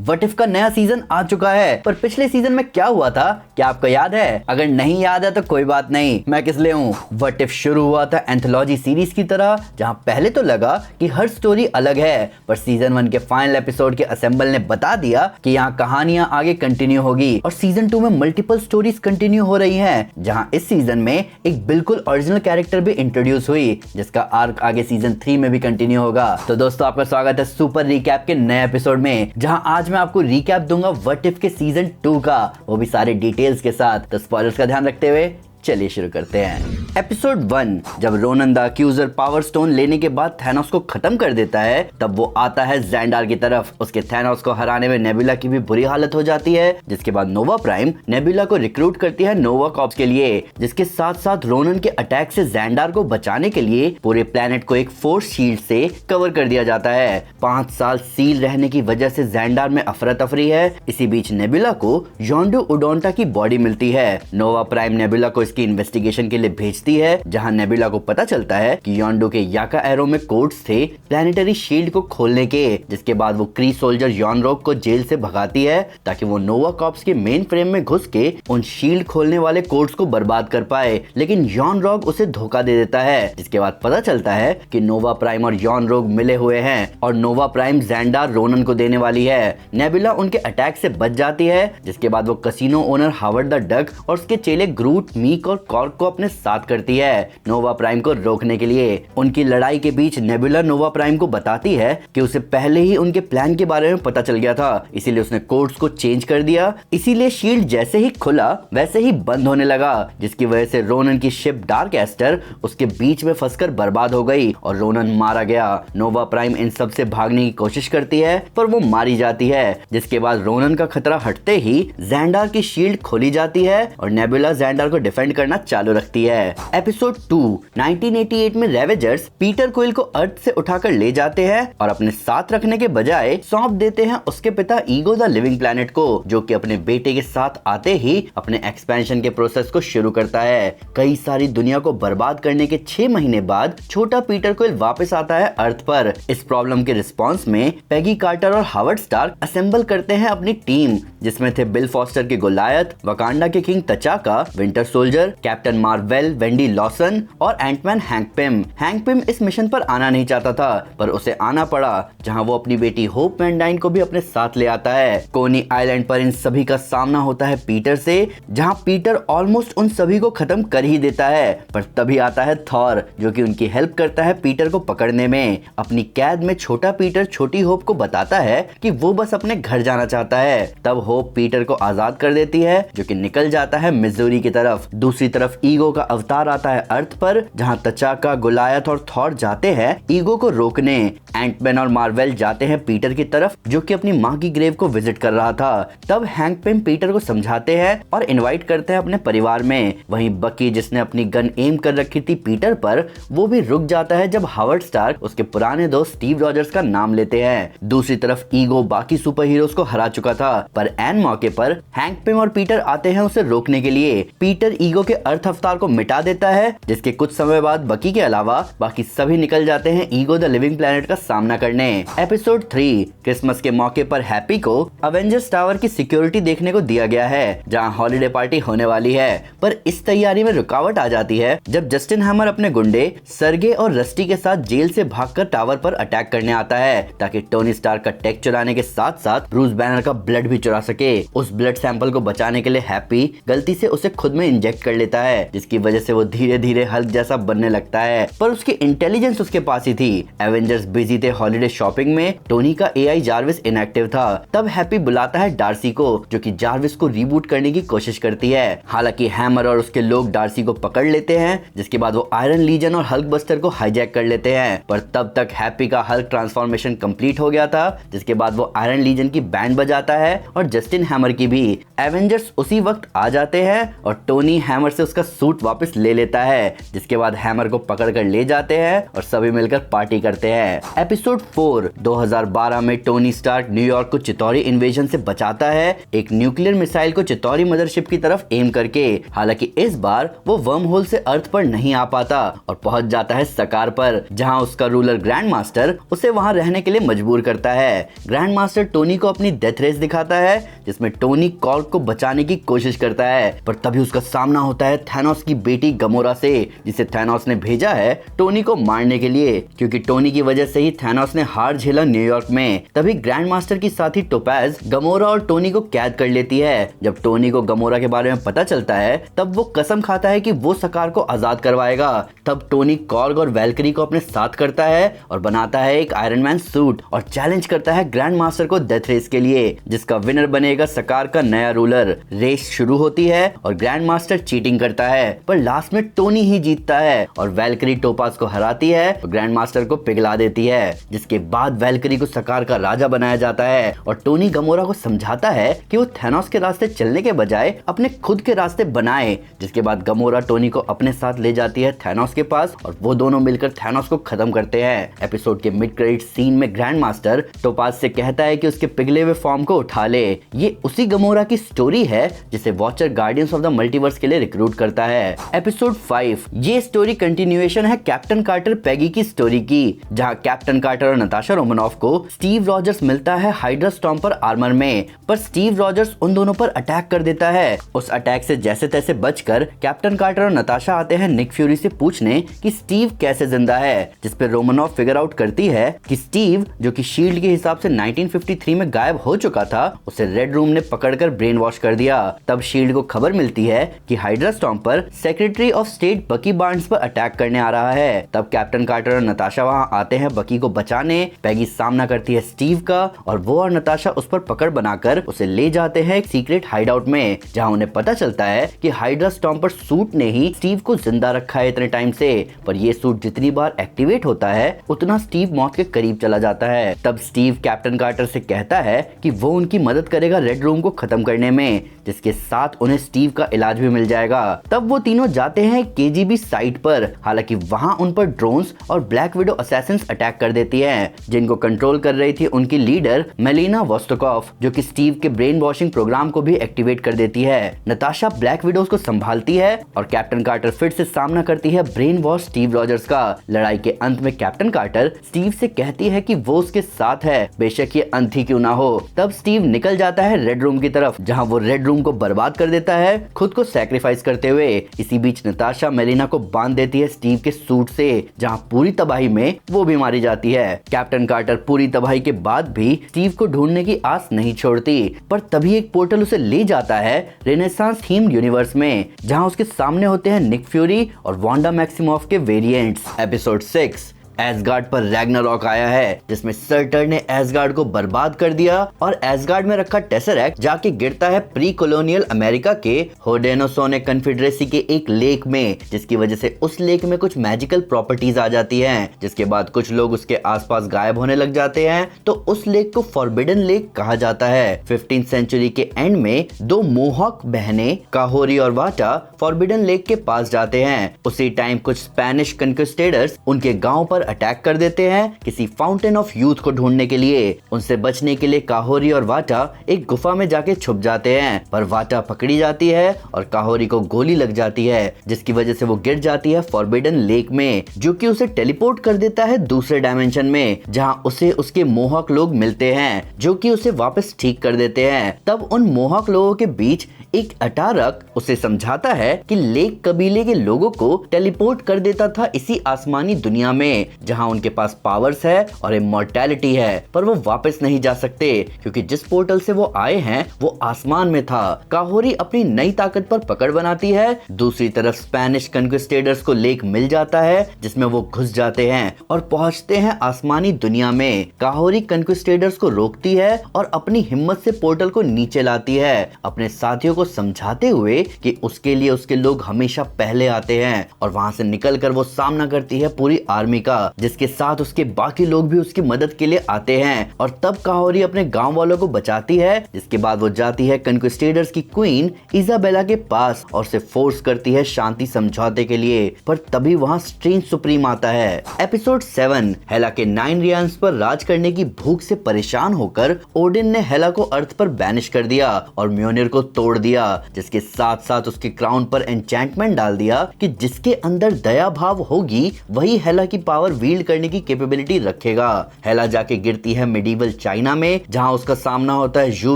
What if का नया season आ चुका है, पर पिछले सीजन में क्या हुआ था क्या आपको याद है? अगर नहीं याद है तो कोई बात नहीं, मैं किस लिए हूँ। व्हाट इफ शुरू हुआ था एंथोलॉजी सीरीज की तरह, जहाँ पहले तो लगा कि हर स्टोरी अलग है, पर सीजन 1 के फाइनल एपिसोड के असेंबल ने बता दिया कि यहाँ कहानियां आगे कंटिन्यू होगी और सीजन 2 में मल्टीपल स्टोरीज कंटिन्यू हो रही हैं, जहाँ इस सीजन में एक बिल्कुल ओरिजिनल कैरेक्टर भी इंट्रोड्यूस हुई, जिसका आर्क आगे सीजन 3 में भी कंटिन्यू होगा। तो दोस्तों, आपका स्वागत है सुपर रिकैप के नए एपिसोड में, जहां आज मैं आपको रिकैप दूंगा व्हाट इफ के सीजन 2 का, वो भी सारे डिटेल्स के साथ। तो स्पॉयलर्स का ध्यान रखते हुए चलिए शुरू करते हैं। एपिसोड 1, जब Ronan the accuser power stone लेने के बाद थैनोस को खत्म कर देता है, तब वो आता है ज़ैंडार की तरफ। उसके थैनोस को हराने में नेबुला की भी बुरी हालत हो जाती है, जिसके बाद नोवा प्राइम नेबुला को रिक्रूट करती है नोवा कॉर्प्स के लिए, जिसके साथ साथ रोनन के अटैक से ज़ैंडार को बचाने के लिए पूरे प्लेनेट को एक फोर्स शील्ड से कवर कर दिया जाता है। 5 साल सील रहने की वजह से ज़ैंडार में अफरा तफरी है। इसी बीच नेबुला को योंडू ओडोंटा की बॉडी मिलती है। नोवा प्राइम नेबुला को इसकी इन्वेस्टिगेशन के लिए भेजती है, जहां नेबुला को पता चलता है कि योंडू के याका एरो में कोड्स थे प्लैनेटरी शील्ड को खोलने के, जिसके बाद वो क्री सोल्जर योनरोग को जेल से भगाती है ताकि वो नोवा कॉर्प्स के मेन फ्रेम में घुस के उन शील्ड खोलने वाले कोड्स को बर्बाद कर पाए। लेकिन योनरोग उसे धोखा दे देता है, जिसके बाद पता चलता है कि नोवा प्राइम और योनरोग मिले हुए हैं और नोवा प्राइम ज़ैंडार रोनन को देने वाली है। नेबुला उनके अटैक से बच जाती है, जिसके बाद वो casino owner Howard the Duck और उसके चेले ग्रूट, मीक और कॉर्क को अपने साथ करती है नोवा प्राइम को रोकने के लिए। उनकी लड़ाई के बीच नेबुला नोवा प्राइम को बताती है कि उसे पहले ही उनके प्लान के बारे में पता चल गया था, इसीलिए उसने कोड्स को चेंज कर दिया। इसीलिए शील्ड जैसे ही खुला वैसे ही बंद होने लगा, जिसकी वजह से रोनन की शिप डार्क एस्टर उसके बीच में फंसकर बर्बाद हो गई और रोनन मारा गया। नोवा प्राइम इन सब से भागने की कोशिश करती है, पर वो मारी जाती है, जिसके बाद रोनन का खतरा हटते ही ज़ैंडार की शील्ड खोली जाती है और नेबुला ज़ैंडार को डिफेंड करना चालू रखती है। एपिसोड 2, 1988 में रेवेजर्स पीटर क्विल को अर्थ से उठाकर ले जाते हैं और अपने साथ रखने के बजाय सौंप देते हैं उसके पिता ईगो द लिविंग प्लैनेट को, जो कि अपने बेटे के साथ आते ही अपने एक्सपेंशन के प्रोसेस को शुरू करता है। कई सारी दुनिया को बर्बाद करने के 6 महीने बाद छोटा पीटर क्विल वापस आता है अर्थ पर। इस प्रॉब्लम के रिस्पॉन्स में पेगी कार्टर और हावर्ड स्टार्क असेंबल करते हैं अपनी टीम, जिसमें थे बिल फॉस्टर के गोलायत, वकांडा के king T'Chaka, winter soldier, captain Marvel, Wendy Lawson और Ant Man Hank Pym. Hank Pym इस मिशन पर आना नहीं चाहता था, पर उसे आना पड़ा, जहां वो अपनी बेटी होप वैन डाइन को भी अपने साथ ले आता है। कोनी आइलैंड पर इन सभी का सामना होता है पीटर से, जहां पीटर ऑलमोस्ट उन सभी को खत्म कर ही देता है, पर तभी आता है थॉर, जो कि उनकी हेल्प करता है पीटर को पकड़ने में। अपनी कैद में छोटा पीटर छोटी होप को बताता है कि वो बस अपने घर जाना चाहता है। तब होप पीटर को आजाद कर देती है, जो कि निकल जाता है मिजूरी की तरफ। दूसरी तरफ ईगो का अवतार आता है अर्थ पर, जहां तचाका, गोलायत और थॉर जाते हैं ईगो को रोकने। एंटमैन और मार्वेल जाते हैं पीटर की तरफ, जो कि अपनी मां की ग्रेव को विजिट कर रहा था। तब हैंक पिम पीटर को समझाते हैं और इनवाइट करते हैं अपने परिवार में। वहीं बकी, जिसने अपनी गन एम कर रखी थी पीटर पर, वो भी रुक जाता है जब हावर्ड स्टार्क उसके पुराने दोस्त स्टीव रॉजर्स का नाम लेते हैं। दूसरी तरफ ईगो बाकी सुपर हीरोज को हरा चुका था, पर एन मौके पर हैंक पिम और पीटर आते हैं उसे रोकने के लिए। पीटर ईगो के अर्थ अवतार को मिटा देता है, जिसके कुछ समय बाद बकी के अलावा बाकी सभी निकल जाते हैं ईगो द लिविंग प्लैनेट का सामना करने। एपिसोड 3, क्रिसमस के मौके पर हैप्पी को अवेंजर्स टावर की सिक्योरिटी देखने को दिया गया है, जहां हॉलिडे पार्टी होने वाली है, पर इस तैयारी में रुकावट आ जाती है जब जस्टिन हैमर अपने गुंडे सर्गे और रस्टी के साथ जेल से भागकर टावर पर अटैक करने आता है, ताकि टोनी स्टार्क का टेक चुराने के साथ साथ ब्रूस बैनर का ब्लड भी चुरा सके। उस ब्लड सैंपल को बचाने के लिए हैप्पी गलती से उसे खुद में इंजेक्ट कर लेता है, जिसकी वजह से वो धीरे धीरे हल्क जैसा बनने लगता है, पर उसकी इंटेलिजेंस उसके पास ही थी। एवेंजर्स बिजी थे हॉलिडे शॉपिंग में, टोनी का एआई जार्विस इनएक्टिव था। तब हैप्पी बुलाता है डार्सी को, जो कि जार्विस को रीबूट करने की कोशिश करती है। हालांकि हैमर और उसके लोग डार्सी को पकड़ लेते हैं, जिसके बाद वो आयरन लीजन और हल्क बस्टर को हाईजैक कर लेते हैं, पर तब तक हैप्पी का हल्क ट्रांसफॉर्मेशन कंप्लीट हो गया था, जिसके बाद वो आयरन लीजन की बैंड बजाता है और जस्टिन हैमर की भी। एवेंजर्स उसी वक्त आ जाते हैं और टोनी हैमर से उसका सूट वापस ले लेता है, जिसके बाद हैमर को पकड़ कर ले जाते हैं और सभी मिलकर पार्टी करते हैं। एपिसोड 4 2012 में टोनी स्टार्क न्यूयॉर्क को चितौरी इन्वेजन से बचाता है, एक न्यूक्लियर मिसाइल को चितौरी मदरशिप की तरफ एम करके। हालांकि इस बार वो वर्म होल से अर्थ पर नहीं आ पाता और पहुंच जाता है सकार पर, जहां उसका रूलर ग्रैंड मास्टर उसे वहां रहने के लिए मजबूर करता है। ग्रैंड मास्टर टोनी को अपनी डेथ रेस दिखाता है, जिसमें टोनी कॉर्ग को बचाने की कोशिश करता है, पर तभी उसका सामना होता है थैनोस की बेटी गमोरा से, जिसे थैनोस ने भेजा है टोनी को मारने के लिए, क्योंकि टोनी की वजह से ही थैनोस ने हार झेला न्यूयॉर्क में। तभी ग्रैंड मास्टर की साथी टोपैज गमोरा और टोनी को कैद कर लेती है। जब टोनी को गमोरा के बारे में पता चलता है, तब वो कसम खाता है कि वो सकार को आजाद करवाएगा। तब टोनी कॉर्ग और वैल्करी को अपने साथ करता है और बनाता है एक आयरन मैन सूट और चैलेंज करता है ग्रैंड मास्टर को डेथ रेस के लिए, जिसका विनर बनेगा सकार का नया रूलर। रेस शुरू होती है और ग्रैंड मास्टर चीटिंग करता है, पर लास्ट में टोनी ही जीतता है और वैल्करी टोपाज को हराती है और ग्रैंड मास्टर को पिघला देती है। जिसके बाद वैल्करी को सकार का राजा बनाया जाता है और टोनी गमोरा को समझाता है कि वो थैनोस के रास्ते चलने के बजाय अपने खुद के रास्ते बनाए। जिसके बाद गमोरा टोनी को अपने साथ ले जाती है थैनोस के पास और वो दोनों मिलकर थैनोस को खत्म करते हैं। एपिसोड के मिड क्रेडिट सीन में ग्रैंड मास्टर टोपाज से कहता है कि उसके पिघले हुए फॉर्म को उठा ले। ये उसी गमोरा की स्टोरी है जिसे watcher guardians of the multiverse के लिए रिक्रूट करता है। एपिसोड 5 ये स्टोरी कंटिन्यूएशन है कैप्टन कार्टर पैगी की स्टोरी की, जहां कैप्टन कार्टर और नताशा रोमानोफ को स्टीव रॉजर्स मिलता है हाइड्रा स्टॉर्म पर आर्मर में, पर स्टीव रॉजर्स उन दोनों पर अटैक कर देता है। उस अटैक से जैसे तैसे बचकर कैप्टन कार्टर और नताशा आते हैं निक फ्यूरी से पूछने कि स्टीव कैसे जिंदा है, जिस पर रोमानोफ फिगर आउट करती है कि स्टीव, जो कि शील्ड के हिसाब से 1953 में गायब हो चुका था, उसे रेड रूम ने पकड़कर ब्रेन वॉश कर दिया। तब शील्ड को खबर मिलती है कि हाइड्रा स्टॉर्म पर सेक्रेटरी ऑफ स्टेट बकी बार्न्स पर अटैक करने आ रहा है। तब कैप्टन कार्टर और नताशा वहां आते हैं बकी को बचाने। पैगी सामना करती है स्टीव का और वो और नताशा उस पर पकड़ बनाकर उसे ले जाते हैं एक सीक्रेट हाइडआउट में, जहां उन्हें पता चलता है कि हाइड्रा स्टॉर्म पर सूट ने ही स्टीव को जिंदा रखा है इतने टाइम से, पर ये सूट जितनी बार एक्टिवेट होता है उतना स्टीव मौत के करीब चला जाता है। तब स्टीव कैप्टन कार्टर से कहता है कि वो उनकी मदद करेगा रेड रूम को खत्म करने में, जिसके साथ उन्हें स्टीव का इलाज भी मिल जाएगा। तब वो तीनों जाते हैं केजीबी साइट पर, हालांकि वहां उन पर ड्रोन्स और ब्लैक विडो असैसिन्स अटैक कर देती हैं, जिनको कंट्रोल कर रही थी उनकी लीडर मेलिना वोस्टोकॉफ, जो कि स्टीव के ब्रेन वॉशिंग प्रोग्राम को भी एक्टिवेट कर देती है। नताशा ब्लैक विडोज को संभालती है और कैप्टन कार्टर फिर से सामना करती है ब्रेन वॉश स्टीव रॉजर्स का। लड़ाई के अंत में कैप्टन कार्टर स्टीव से कहती है कि वो उसके साथ है, बेशक ये अंत ही क्यों ना हो। तब स्टीव निकल जाता है रेड रूम की तरफ, जहां वो रेड रूम को बर्बाद कर देता है, खुद को सैक्रिफाइस करते हुए। इसी बीच नताशा मेलिना को बांध देती है स्टीव के सूट से, जहां पूरी तबाही में वो भी मारी जाती है। कैप्टन कार्टर पूरी तबाही के बाद भी स्टीव को ढूंढने की आस नहीं छोड़ती, पर तभी एक पोर्टल उसे ले जाता है रेनेसांस थीम्ड यूनिवर्स में, जहां उसके सामने होते हैं निक फ्यूरी और वांडा मैक्सिमोफ के वेरिएंट्स। एपिसोड 6 एसगार्ड पर रैग्नारॉक आया है, जिसमें सर्टर ने एसगार्ड को बर्बाद कर दिया और एसगार्ड में रखा टेसरैक्ट जाके गिरता है प्री कॉलोनियल अमेरिका के होडेनोसोने कन्फेडरेसी के एक लेक में, जिसकी वजह से उस लेक में कुछ मैजिकल प्रॉपर्टीज आ जाती हैं। जिसके बाद कुछ लोग उसके आसपास गायब होने लग जाते हैं, तो उस लेक को फॉरबिडन लेक कहा जाता है। 15th सेंचुरी के एंड में दो मोहॉक बहनें काहोरी और वाटा फॉरबिडन लेक के पास जाते हैं। उसी टाइम कुछ स्पेनिश कन्क्विस्टेडर्स उनके गांव पर अटैक कर देते हैं किसी फाउंटेन ऑफ यूथ को ढूंढने के लिए। उनसे बचने के लिए काहोरी और वाटा एक गुफा में जाके छुप जाते हैं, पर वाटा पकड़ी जाती है और काहोरी को गोली लग जाती है, जिसकी वजह से वो गिर जाती है फॉरबिडन लेक में, जो कि उसे टेलीपोर्ट कर देता है दूसरे डायमेंशन में, जहां उसे उसके मोहॉक लोग मिलते हैं, जो कि उसे वापस ठीक कर देते हैं। तब उन मोहॉक लोगों के बीच एक अटारक उसे समझाता है कि लेक कबीले के लोगों को टेलीपोर्ट कर देता था इसी आसमानी दुनिया में, जहां उनके पास पावर्स है और इमॉर्टैलिटी है, पर वो वापस नहीं जा सकते क्योंकि जिस पोर्टल से वो आए हैं वो आसमान में था। काहोरी अपनी नई ताकत पर पकड़ बनाती है। दूसरी तरफ स्पेनिश कन्क्विस्टेडर्स को लेक मिल जाता है, जिसमें वो घुस जाते हैं और पहुंचते हैं आसमानी दुनिया में। काहोरी कन्क्विस्टेडर्स को रोकती है और अपनी हिम्मत से पोर्टल को नीचे लाती है, अपने साथियों को समझाते हुए कि उसके लिए उसके लोग हमेशा पहले आते हैं, और वहां से निकलकर वो सामना करती है पूरी आर्मी का, जिसके साथ उसके बाकी लोग भी उसकी मदद के लिए आते हैं और तब काहोरी अपने गांव वालों को बचाती है। जिसके बाद वो जाती है कन्क्विस्टेडर्स की क्वीन इजाबेला के पास और उसे फोर्स करती है शांति समझौते के लिए, पर तभी वहां स्ट्रेंज सुप्रीम आता है। एपिसोड 7 हेला के 9 रियल्म्स पर राज करने की भूख से परेशान होकर ओडिन ने हेला को अर्थ पर बैनिश कर दिया और म्योनिर को तोड़ दिया, जिसके साथ साथ उसके क्राउन पर एन्चेंटमेंट डाल दिया कि जिसके अंदर दया भाव होगी वही हेला की पावर वील्ड करने की कैपेबिलिटी रखेगा। हेला जाके गिरती है मिडीवल चाइना में, जहां उसका सामना होता है जू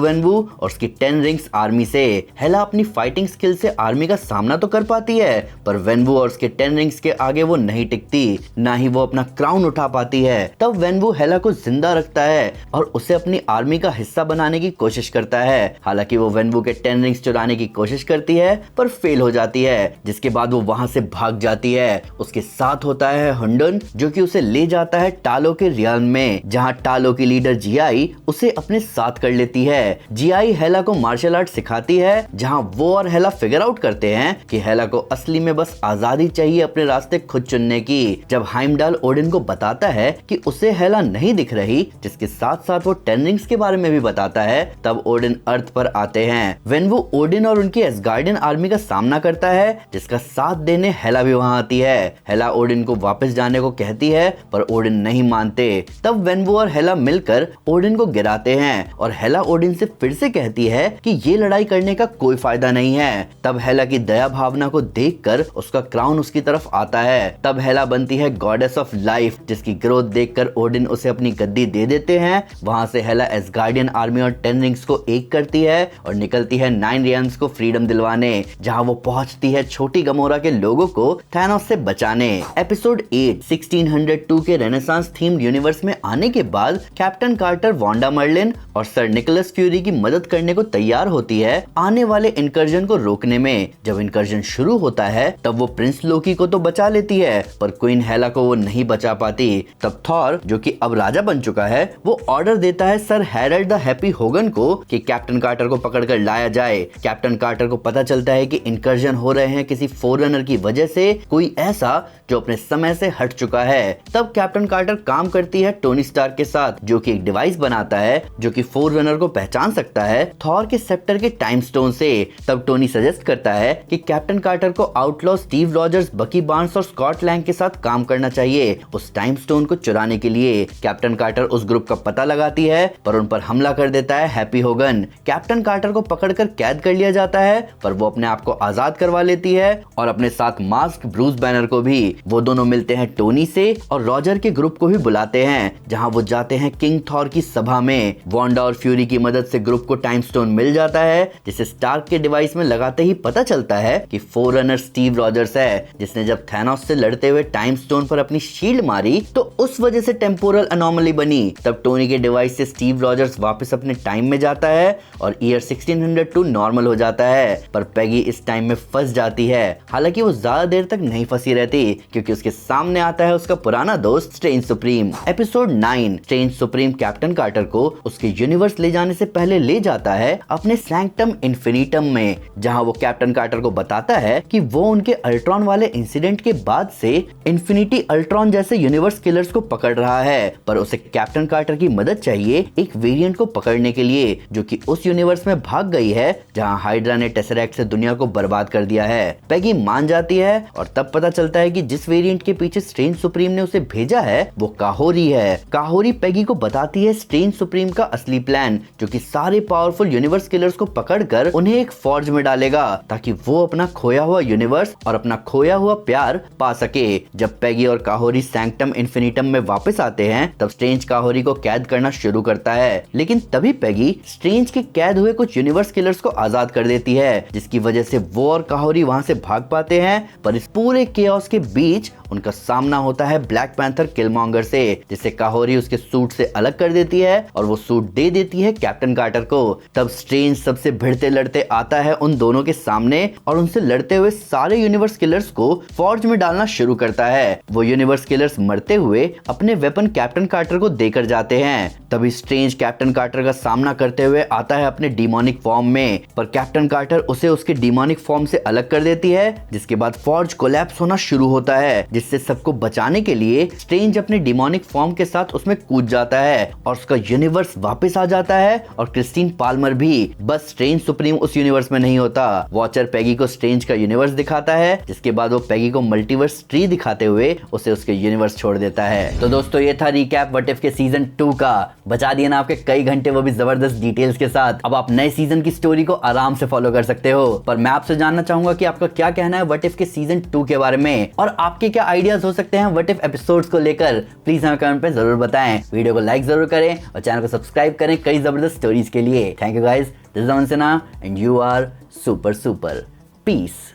वेनवू और उसकी 10 रिंग्स आर्मी से। हेला अपनी फाइटिंग स्किल से आर्मी का सामना तो कर पाती है, पर वेनवू और उसके 10 रिंग्स के आगे वो नहीं टिकती, ना ही वो अपना क्राउन उठा पाती है। तब वेनवू हेला को जिंदा रखता है और उसे अपनी आर्मी का हिस्सा बनाने की कोशिश करता है। हालांकि वो वेनवू के 10 रिंग्स चुराने की कोशिश करती है पर फेल हो जाती है, जिसके बाद वो वहां से भाग जाती है। उसके साथ होता है हंडन, जो कि उसे ले जाता है टालो के रियल्म में, जहां टालो की लीडर जियाई उसे अपने साथ कर लेती है। जियाई हेला को मार्शल आर्ट सिखाती है, जहां वो और हेला फिगर आउट करते हैं कि हेला को असली में बस आजादी चाहिए अपने रास्ते खुद चुनने की। जब हाइमडाल ओडिन को बताता है कि उसे हेला नहीं दिख रही, जिसके साथ साथ वो 10 रिंग्स के बारे में भी बताता है, तब ओडिन अर्थ पर आते हैं। वेनवू ओडिन और उनकी एसगार्डियन आर्मी का सामना करता है, जिसका साथ देने हेला भी वहां आती है। हेला ओडिन को वापस जाने को कहती है, पर ओडिन नहीं मानते। तब वेनवू और हेला मिलकर ओडिन को गिराते हैं और हेला ओडिन से फिर से कहती है कि ये लड़ाई करने का कोई फायदा नहीं है। तब हेला की दया भावना को देखकर उसका क्राउन उसकी तरफ आता है। तब हेला बनती है गॉडेस ऑफ लाइफ, जिसकी ग्रोथ देखकर ओडिन उसे अपनी गद्दी दे देते हैं। वहां से हेला एसगार्डियन आर्मी और 10 रिंग्स को एक करती है और निकलती है 9 रियल्म्स को फ्रीडम दिलवाने, जहां वो पहुंचती है छोटी गमोरा के लोगों को थैनोस से बचाने। एपिसोड 8 1602 के रेनेसांस थीम्ड यूनिवर्स में आने के बाद कैप्टन कार्टर वांडा मर्लिन और सर निकोलस फ्यूरी की मदद करने को तैयार होती है आने वाले इनकर्जन को रोकने में। जब इनकर्जन शुरू होता है तब वो प्रिंस लोकी को तो बचा लेती है, पर क्वीन हेला को वो नहीं बचा पाती। तब थॉर, जो कि अब राजा बन चुका है, वो ऑर्डर देता है sir Harold the Happy Hogan को कि कैप्टन कार्टर को पकड़कर लाया जाए। कैप्टन कार्टर को पता चलता है कि इनकर्जन हो रहे हैं किसी फोररनर की वजह से, कोई ऐसा जो अपने समय से हट चुका है। तब कैप्टन कार्टर काम करती है टोनी स्टार्क के साथ, जो कि एक डिवाइस बनाता है जो कि फोररनर को पहचान सकता है थॉर के सेप्टर के टाइम स्टोन से। तब टोनी सजेस्ट करता है कि कैप्टन कार्टर को आउटलॉ स्टीव रॉजर्स, बकी बार्न्स और स्कॉट लैंग के साथ काम करना चाहिए उस टाइम स्टोन को चुराने के लिए। कैप्टन कार्टर उस ग्रुप का पता लगाती है, पर उन पर हमला कर देता है हैप्पी होगन। कैप्टन कार्टर को पकड़कर कैद कर लिया जाता है, पर वो अपने आप को आजाद करवा लेती है और अपने साथ मास्क ब्रूस बैनर को भी। वो दोनों मिलते हैं टोनी से और रॉजर के ग्रुप को भी बुलाते हैं, जहां वो जाते हैं किंग थॉर की सभा में। वांडा और फ्यूरी की मदद से ग्रुप को टाइम स्टोन मिल जाता है, जिसे स्टार्क के डिवाइस में लगाते ही पता चलता है कि फोररनर स्टीव रॉजर्स है, जिसने जब थैनोस से लड़ते हुए टाइम स्टोन पर अपनी शील्ड मारी तो उस वजह से टेम्पोरल अनोमली बनी। तब टोनी के डिवाइस से स्टीव रॉजर्स वापस अपने टाइम में जाता है और ईयर 1602 नॉर्मल हो जाता है, पर पेगी इस टाइम में फंस जाती है। हालांकि वो ज्यादा देर तक नहीं फंसी रहती, क्योंकि उसके सामने आता है उसका पुराना दोस्त Strange Supreme. Episode 9 Strange Supreme captain Carter को उसके यूनिवर्स ले जाने से पहले ले जाता है अपने सैंक्टम इन्फिनिटम में, जहां वो कैप्टन कार्टर को बताता है कि वो उनके अल्ट्रॉन वाले इंसिडेंट के बाद से इन्फिनिटी अल्ट्रॉन जैसे यूनिवर्स किलर्स को पकड़ रहा है, पर उसे कैप्टन कार्टर की मदद चाहिए एक वेरिएंट को पकड़ने के लिए, जो कि उस यूनिवर्स में भाग गई है जहां हाइड्रा ने टेसरैक्ट से दुनिया को बर्बाद कर दिया है। पेगी मान जाती है और तब पता चलता है कि जिस वेरिएंट के पीछे स्ट्रेंज सुप्रीम ने उसे भेजा है वो काहोरी है। काहोरी पेगी को बताती है स्ट्रेंज सुप्रीम का असली प्लान, जो कि सारे पावरफुल यूनिवर्स किलर्स को पकड़कर उन्हें एक फॉर्ज में डालेगा, ताकि वो अपना खोया हुआ यूनिवर्स और अपना खोया हुआ प्यार पा सके। जब पेगी और काहोरी सैंक्टम इन्फिनिटम में वापस आते हैं तब स्ट्रेंज काहोरी को कैद करना शुरू करता है, लेकिन तभी पेगी स्ट्रेंज के कैद हुए कुछ यूनिवर्स किलर्स को आजाद कर देती है, जिसकी वजह से वो और काहोरी वहां से भाग पाते हैं। पर इस पूरे केओस के बीच उनका सामना होता है ब्लैक पैंथर किलमॉन्गर से, जिसे काहोरी उसके सूट से अलग कर देती है और वो सूट दे देती है कैप्टन कार्टर को। तब स्ट्रेंज सबसे भिड़ते लड़ते आता है उन दोनों के सामने और उनसे लड़ते हुए सारे यूनिवर्स किलर्स को फॉर्ज में डालना शुरू करता है। वो यूनिवर्स किलर्स मरते हुए अपने वेपन कैप्टन कार्टर को देकर जाते हैं। तभी स्ट्रेंज कैप्टन कार्टर का सामना करते हुए आता है अपने डिमोनिक फॉर्म में, पर कैप्टन कार्टर उसे उसके डिमोनिक फॉर्म से अलग कर देती है, जिसके बाद फॉर्ज कोलैप्स होना शुरू होता है, इससे सबको बचाने के लिए स्ट्रेंज अपने डिमोनिक फॉर्म के साथ उसमें कूद जाता है और उसका यूनिवर्स वापस आ जाता है और क्रिस्टीन पाल्मर भी। बस स्ट्रेंज सुप्रीम उस यूनिवर्स में नहीं होता। वॉचर पैगी को स्ट्रेंज का यूनिवर्स दिखाता है, जिसके बाद वो पैगी को मल्टीवर्स ट्री दिखाते हुए उसे उसके यूनिवर्स छोड़ देता है। तो दोस्तों ये था रिकैप व्हाट इफ के सीजन 2 का। बचा दिया ना आपके कई घंटे, वो भी जबरदस्त डिटेल्स के साथ। अब आप नए सीजन की स्टोरी को आराम से फॉलो कर सकते हो। पर मैं आपसे जानना चाहूंगा कि आपका क्या कहना है व्हाट इफ के सीजन 2 के बारे में, और आपके क्या आइडियाज हो सकते हैं व्हाट इफ एपिसोड्स को लेकर। प्लीज हमें कमेंट पे जरूर बताएं। वीडियो को लाइक जरूर करें और चैनल को सब्सक्राइब करें कई जबरदस्त स्टोरीज के लिए। Thank you guys, this is Aman Sinha and you are super super. Piece.